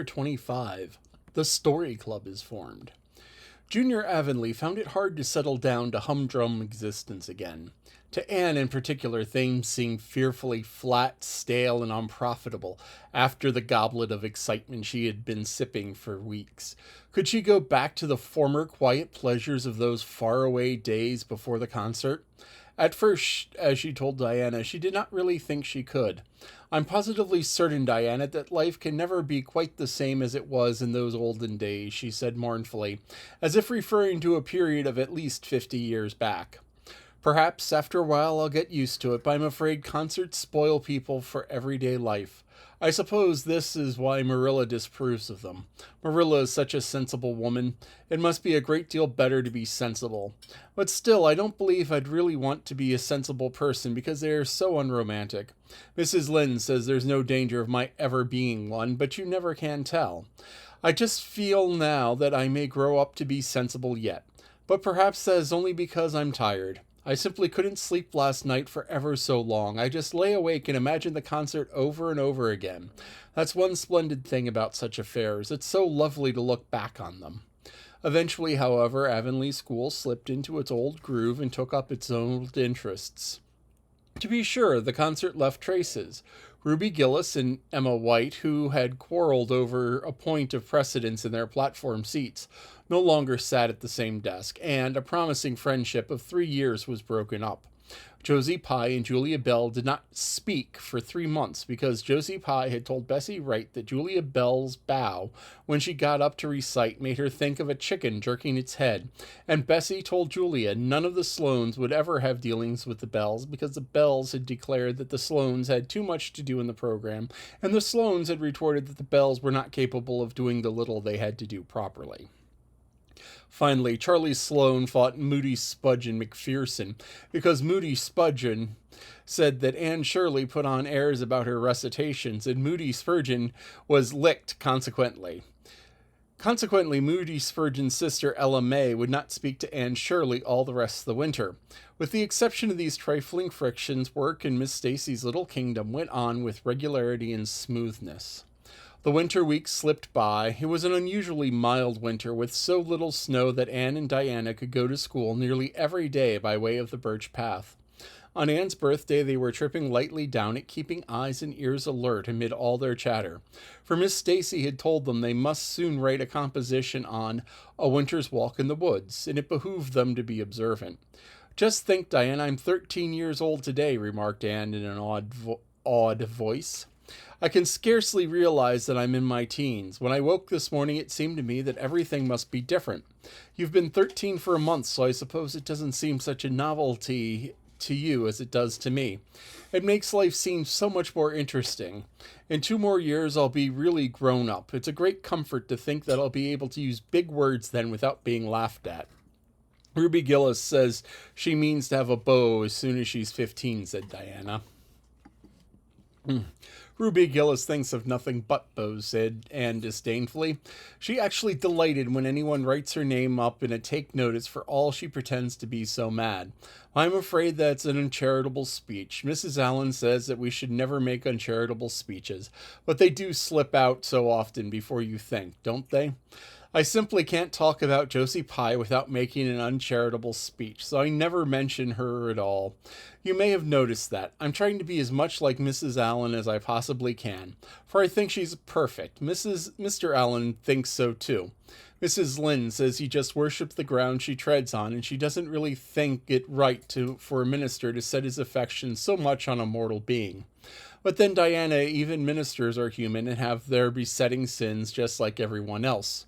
25, the Story Club is formed. Junior Avonlea found it hard to settle down to humdrum existence again. To Anne in particular, things seemed fearfully flat, stale, and unprofitable after the goblet of excitement she had been sipping for weeks. Could she go back to the former quiet pleasures of those faraway days before the concert? At first, as she told Diana, she did not really think she could. I'm positively certain, Diana, that life can never be quite the same as it was in those olden days, she said mournfully, as if referring to a period of at least 50 years back. Perhaps after a while I'll get used to it, but I'm afraid concerts spoil people for everyday life. I suppose this is why Marilla disapproves of them. Marilla is such a sensible woman. It must be a great deal better to be sensible. But still, I don't believe I'd really want to be a sensible person because they are so unromantic. Mrs. Lynde says there's no danger of my ever being one, but you never can tell. I just feel now that I may grow up to be sensible yet. But perhaps that is only because I'm tired. I simply couldn't sleep last night for ever so long. I just lay awake and imagined the concert over and over again. That's one splendid thing about such affairs. It's so lovely to look back on them. Eventually, however, Avonlea School slipped into its old groove and took up its old interests. To be sure, the concert left traces. Ruby Gillis and Emma White, who had quarreled over a point of precedence in their platform seats, no longer sat at the same desk, and a promising friendship of 3 years was broken up. Josie Pye and Julia Bell did not speak for 3 months because Josie Pye had told Bessie Wright that Julia Bell's bow, when she got up to recite, made her think of a chicken jerking its head, and Bessie told Julia none of the Sloanes would ever have dealings with the Bells because the Bells had declared that the Sloanes had too much to do in the program, and the Sloanes had retorted that the Bells were not capable of doing the little they had to do properly. Finally, Charlie Sloane fought Moody Spudgeon McPherson because Moody Spudgeon said that Anne Shirley put on airs about her recitations, and Moody Spurgeon was licked consequently. Consequently, Moody Spurgeon's sister Ella May would not speak to Anne Shirley all the rest of the winter. With the exception of these trifling frictions, work in Miss Stacy's little kingdom went on with regularity and smoothness. The winter weeks slipped by. It was an unusually mild winter, with so little snow that Anne and Diana could go to school nearly every day by way of the birch path. On Anne's birthday, they were tripping lightly down it, keeping eyes and ears alert amid all their chatter. For Miss Stacy had told them they must soon write a composition on A Winter's Walk in the Woods, and it behooved them to be observant. Just think, Diana, I'm 13 years old today, remarked Anne in an awed voice. I can scarcely realize that I'm in my teens. When I woke this morning, it seemed to me that everything must be different. You've been 13 for a month, so I suppose it doesn't seem such a novelty to you as it does to me. It makes life seem so much more interesting. In 2 more years, I'll be really grown up. It's a great comfort to think that I'll be able to use big words then without being laughed at. Ruby Gillis says she means to have a beau as soon as she's 15, said Diana. Ruby Gillis thinks of nothing but beaux, said Anne disdainfully. She actually delighted when anyone writes her name up in a take notice for all she pretends to be so mad. I'm afraid that's an uncharitable speech. Mrs. Allen says that we should never make uncharitable speeches, but they do slip out so often before you think, don't they? I simply can't talk about Josie Pye without making an uncharitable speech, so I never mention her at all. You may have noticed that. I'm trying to be as much like Mrs. Allen as I possibly can, for I think she's perfect. Mr. Allen thinks so too. Mrs. Lynde says he just worships the ground she treads on, and she doesn't really think it right for a minister to set his affections so much on a mortal being. But then, Diana, even ministers are human and have their besetting sins just like everyone else.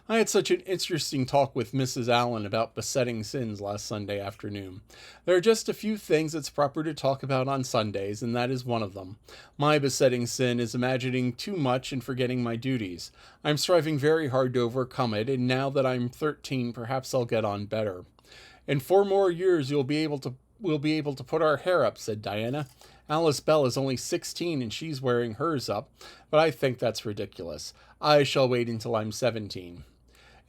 I had such an interesting talk with Mrs. Allen about besetting sins last Sunday afternoon. There are just a few things it's proper to talk about on Sundays, and that is one of them. My besetting sin is imagining too much and forgetting my duties. I'm striving very hard to overcome it, and now that I'm 13, perhaps I'll get on better. In 4 more years, we'll be able to put our hair up, said Diana. Alice Bell is only 16 and she's wearing hers up, but I think that's ridiculous. I shall wait until I'm 17.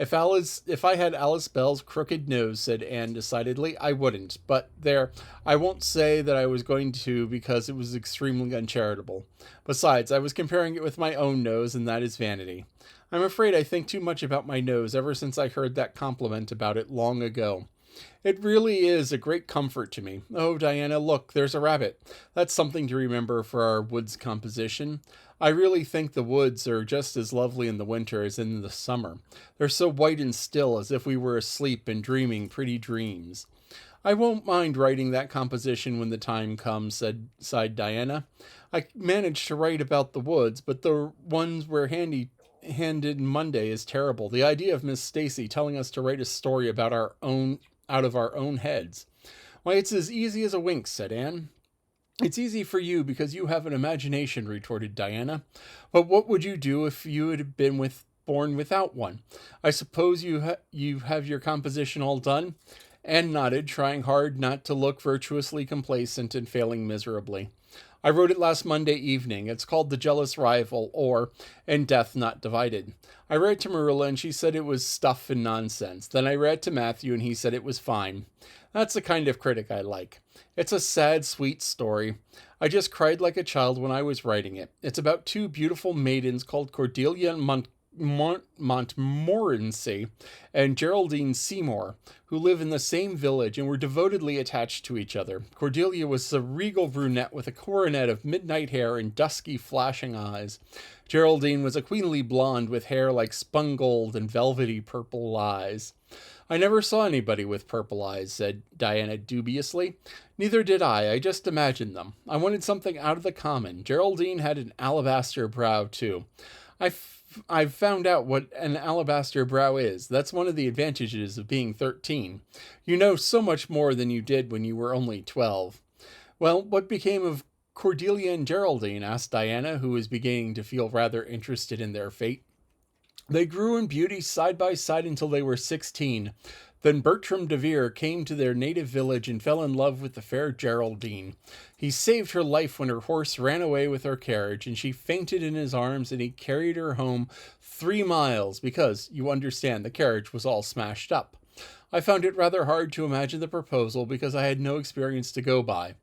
If I had Alice Bell's crooked nose, said Anne decidedly, I wouldn't. But there, I won't say that I was going to because it was extremely uncharitable. Besides, I was comparing it with my own nose, and that is vanity. I'm afraid I think too much about my nose ever since I heard that compliment about it long ago. It really is a great comfort to me. Oh, Diana, look, there's a rabbit. That's something to remember for our woods composition. I really think the woods are just as lovely in the winter as in the summer. They're so white and still, as if we were asleep and dreaming pretty dreams. I won't mind writing that composition when the time comes, sighed Diana. I managed to write about the woods, but the ones where handed Monday is terrible. The idea of Miss Stacy telling us to write a story about our own out of our own heads. Why, it's as easy as a wink, said Anne. It's easy for you because you have an imagination, retorted Diana. But what would you do if you had been born without one? I suppose you have your composition all done? Anne nodded, trying hard not to look virtuously complacent and failing miserably. I wrote it last Monday evening. It's called The Jealous Rival, or And Death Not Divided. I read to Marilla, and she said it was stuff and nonsense. Then I read to Matthew, and he said it was fine. That's the kind of critic I like. It's a sad, sweet story. I just cried like a child when I was writing it. It's about two beautiful maidens called Cordelia and Montmorency and Geraldine Seymour, who live in the same village and were devotedly attached to each other. Cordelia was a regal brunette with a coronet of midnight hair and dusky, flashing eyes. Geraldine was a queenly blonde with hair like spun gold and velvety purple eyes. I never saw anybody with purple eyes, said Diana dubiously. Neither did I just imagined them. I wanted something out of the common. Geraldine had an alabaster brow, too. I've found out what an alabaster brow is. That's one of the advantages of being 13. You know so much more than you did when you were only 12. Well, what became of Cordelia and Geraldine? Asked Diana, who was beginning to feel rather interested in their fate. They grew in beauty side by side until they were 16. Then Bertram DeVere came to their native village and fell in love with the fair Geraldine. He saved her life when her horse ran away with her carriage, and she fainted in his arms, and he carried her home 3 miles because, you understand, the carriage was all smashed up. I found it rather hard to imagine the proposal because I had no experience to go by.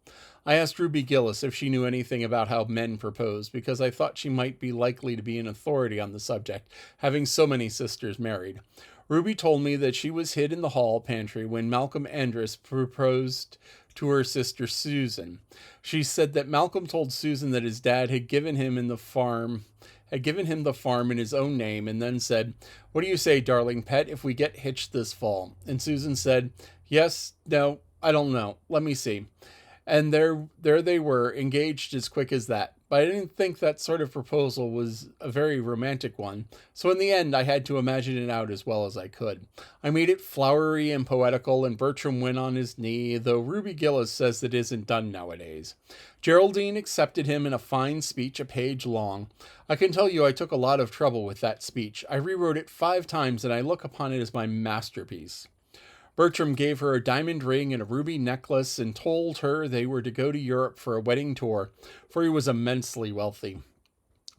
I asked Ruby Gillis if she knew anything about how men propose, because I thought she might be likely to be an authority on the subject, having so many sisters married. Ruby told me that she was hid in the hall pantry when Malcolm Andrus proposed to her sister Susan. She said that Malcolm told Susan that his dad had given him the farm in his own name, and then said, "What do you say, darling pet, if we get hitched this fall?" And Susan said, "Yes, no, I don't know. Let me see." And there they were, engaged as quick as that. But I didn't think that sort of proposal was a very romantic one, so in the end I had to imagine it out as well as I could. I made it flowery and poetical, and Bertram went on his knee, though Ruby Gillis says that isn't done nowadays. Geraldine accepted him in a fine speech, a page long. I can tell you I took a lot of trouble with that speech. I rewrote it 5 times, and I look upon it as my masterpiece. Bertram gave her a diamond ring and a ruby necklace and told her they were to go to Europe for a wedding tour, for he was immensely wealthy.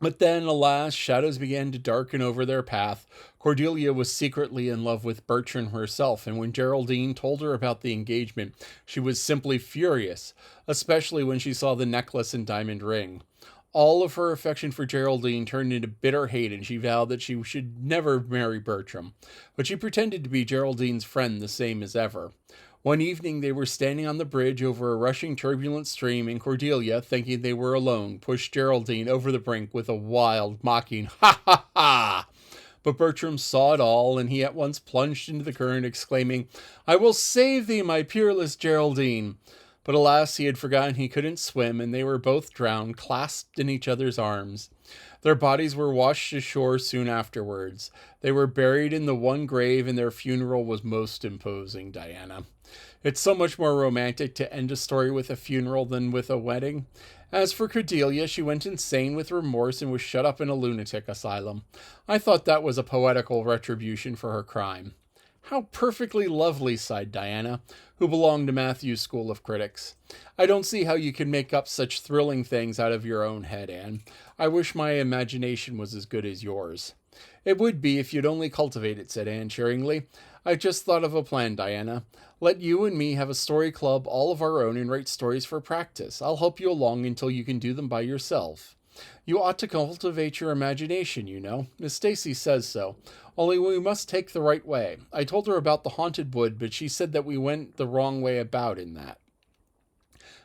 But then, alas, shadows began to darken over their path. Cordelia was secretly in love with Bertram herself, and when Geraldine told her about the engagement, she was simply furious, especially when she saw the necklace and diamond ring. All of her affection for Geraldine turned into bitter hate, and she vowed that she should never marry Bertram. But she pretended to be Geraldine's friend the same as ever. One evening they were standing on the bridge over a rushing turbulent stream, and Cordelia, thinking they were alone, pushed Geraldine over the brink with a wild, mocking "Ha ha ha!" But Bertram saw it all, and he at once plunged into the current, exclaiming, "I will save thee, my peerless Geraldine!" But alas, he had forgotten he couldn't swim, and they were both drowned, clasped in each other's arms. Their bodies were washed ashore soon afterwards. They were buried in the one grave, and their funeral was most imposing, Diana. It's so much more romantic to end a story with a funeral than with a wedding. As for Cordelia, she went insane with remorse and was shut up in a lunatic asylum. I thought that was a poetical retribution for her crime. How perfectly lovely, sighed Diana, who belonged to Matthew's school of critics. I don't see how you can make up such thrilling things out of your own head, Anne. I wish my imagination was as good as yours. It would be if you'd only cultivate it, said Anne cheeringly. I just thought of a plan, Diana. Let you and me have a story club all of our own and write stories for practice. I'll help you along until you can do them by yourself. You ought to cultivate your imagination, you know. Miss Stacy says so. Only we must take the right way. I told her about the haunted wood, but she said that we went the wrong way about in that.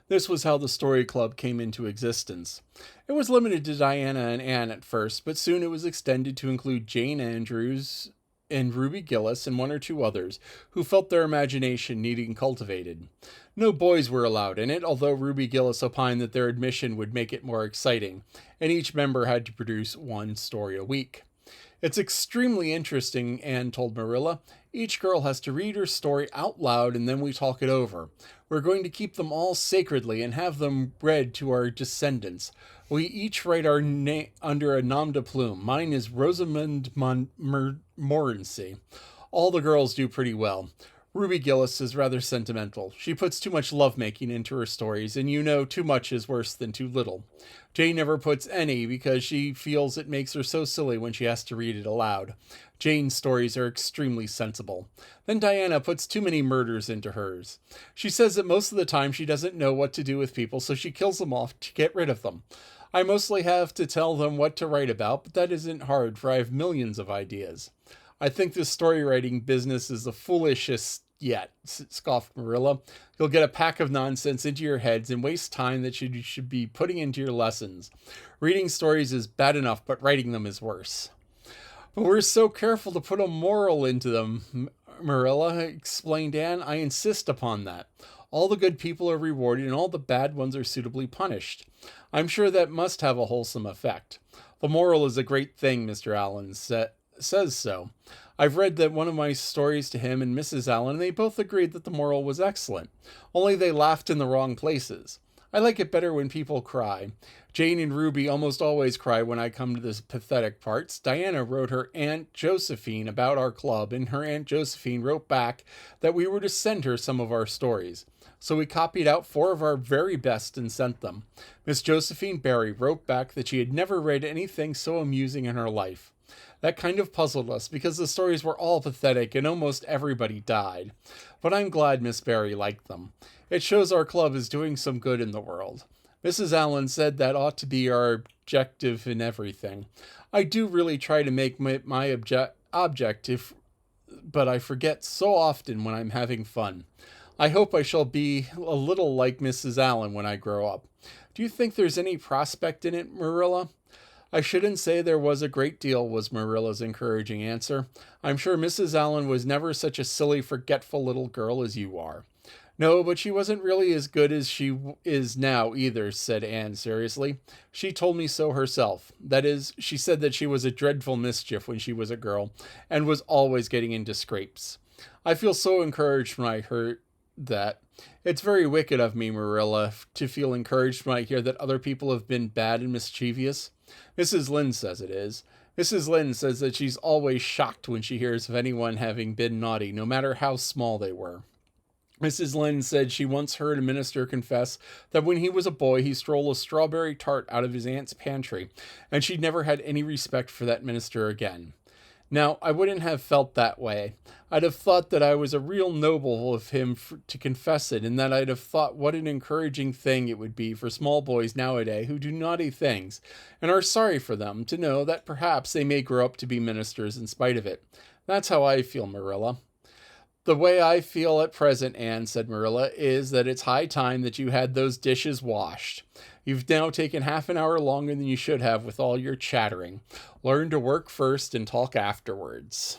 This was how the story club came into existence. It was limited to Diana and Anne at first, but soon it was extended to include Jane Andrews and Ruby Gillis and one or two others who felt their imagination needing cultivated. No boys were allowed in it, although Ruby Gillis opined that their admission would make it more exciting, and each member had to produce one story a week. It's extremely interesting, Anne told Marilla. Each girl has to read her story out loud and then we talk it over. We're going to keep them all sacredly and have them read to our descendants. We each write our name under a nom de plume. Mine is Rosamond Morency. All the girls do pretty well. Ruby Gillis is rather sentimental. She puts too much lovemaking into her stories, and you know too much is worse than too little. Jane never puts any because she feels it makes her so silly when she has to read it aloud. Jane's stories are extremely sensible. Then Diana puts too many murders into hers. She says that most of the time she doesn't know what to do with people, so she kills them off to get rid of them. I mostly have to tell them what to write about, but that isn't hard, for I have millions of ideas. I think this story writing business is the foolishest yet, scoffed Marilla. You'll get a pack of nonsense into your heads and waste time that you should be putting into your lessons. Reading stories is bad enough, but writing them is worse. But we're so careful to put a moral into them, Marilla, explained Anne. I insist upon that. All the good people are rewarded and all the bad ones are suitably punished. I'm sure that must have a wholesome effect. The moral is a great thing, Mr. Allen says so. I've read that one of my stories to him and Mrs. Allen, and they both agreed that the moral was excellent. Only they laughed in the wrong places. I like it better when people cry. Jane and Ruby almost always cry when I come to the pathetic parts. Diana wrote her Aunt Josephine about our club, and her Aunt Josephine wrote back that we were to send her some of our stories. So we copied out 4 of our very best and sent them. Miss Josephine Barry wrote back that she had never read anything so amusing in her life. That kind of puzzled us because the stories were all pathetic and almost everybody died. But I'm glad Miss Barry liked them. It shows our club is doing some good in the world. Mrs. Allen said that ought to be our objective in everything. I do really try to make my objective, but I forget so often when I'm having fun. I hope I shall be a little like Mrs. Allen when I grow up. Do you think there's any prospect in it, Marilla? I shouldn't say there was a great deal, was Marilla's encouraging answer. I'm sure Mrs. Allen was never such a silly, forgetful little girl as you are. No, but she wasn't really as good as she is now either, said Anne seriously. She told me so herself. That is, she said that she was a dreadful mischief when she was a girl, and was always getting into scrapes. I feel so encouraged when I heard that. It's very wicked of me, Marilla, to feel encouraged when I hear that other people have been bad and mischievous. Mrs. Lynde says it is. Mrs. Lynde says that she's always shocked when she hears of anyone having been naughty, no matter how small they were. Mrs. Lynde said she once heard a minister confess that when he was a boy he stole a strawberry tart out of his aunt's pantry, and she'd never had any respect for that minister again. Now, I wouldn't have felt that way. I'd have thought that I was a real noble of him to confess it, and that I'd have thought what an encouraging thing it would be for small boys nowadays who do naughty things, and are sorry for them, to know that perhaps they may grow up to be ministers in spite of it. That's how I feel, Marilla. The way I feel at present, Anne, said Marilla, is that it's high time that you had those dishes washed. You've now taken half an hour longer than you should have with all your chattering. Learn to work first and talk afterwards.